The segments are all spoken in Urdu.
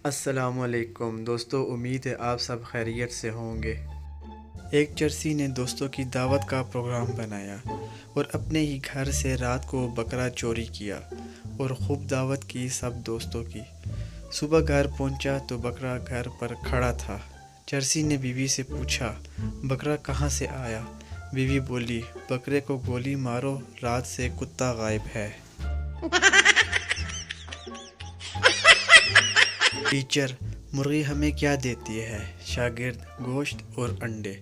السلام علیکم دوستو، امید ہے آپ سب خیریت سے ہوں گے۔ ایک چرسی نے دوستوں کی دعوت کا پروگرام بنایا اور اپنے ہی گھر سے رات کو بکرا چوری کیا اور خوب دعوت کی سب دوستوں کی۔ صبح گھر پہنچا تو بکرا گھر پر کھڑا تھا۔ چرسی نے بیوی سے پوچھا، بکرا کہاں سے آیا؟ بیوی بولی، بکرے کو گولی مارو، رات سے کتا غائب ہے۔ ٹیچر، مرغی ہمیں کیا دیتی ہے؟ شاگرد، گوشت اور انڈے۔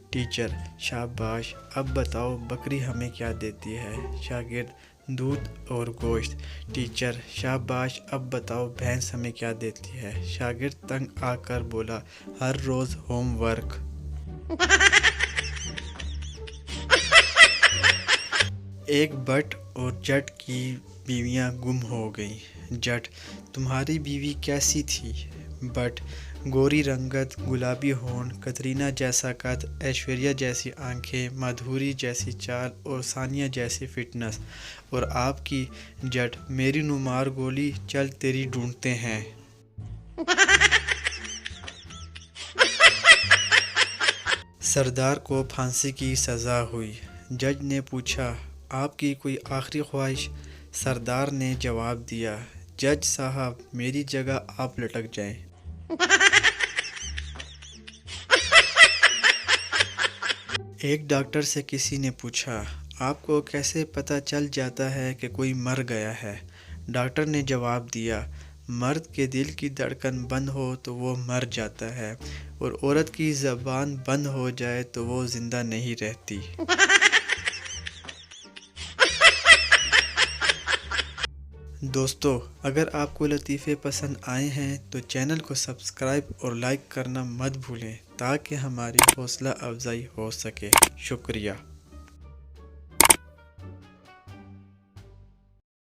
ٹیچر، شاباش، اب بتاؤ بکری ہمیں کیا دیتی ہے؟ شاگرد، دودھ اور گوشت۔ ٹیچر، شاباش، اب بتاؤ بھینس ہمیں کیا دیتی ہے؟ شاگرد تنگ آ کر بولا، ہر روز ہوم ورک۔ ایک بٹ اور جٹ کی بیویاں گم ہو گئیں۔ جٹ، تمہاری بیوی کیسی تھی؟ بٹ، گوری رنگت، گلابی ہونٹ، کترینہ جیسا قد، ایشوریا جیسی آنکھیں، مادھوری جیسی چال اور ثانیہ جیسی فٹنس۔ اور آپ کی؟ جٹ، میری نو مار گولی، چل تیری ڈھونڈتے ہیں۔ سردار کو پھانسی کی سزا ہوئی۔ جج نے پوچھا، آپ کی کوئی آخری خواہش؟ سردار نے جواب دیا، جج صاحب، میری جگہ آپ لٹک جائیں۔ ایک ڈاکٹر سے کسی نے پوچھا، آپ کو کیسے پتہ چل جاتا ہے کہ کوئی مر گیا ہے؟ ڈاکٹر نے جواب دیا، مرد کے دل کی دھڑکن بند ہو تو وہ مر جاتا ہے، اور عورت کی زبان بند ہو جائے تو وہ زندہ نہیں رہتی۔ دوستو، اگر آپ کو لطیفے پسند آئے ہیں تو چینل کو سبسکرائب اور لائک کرنا مت بھولیں تاکہ ہماری حوصلہ افزائی ہو سکے۔ شکریہ۔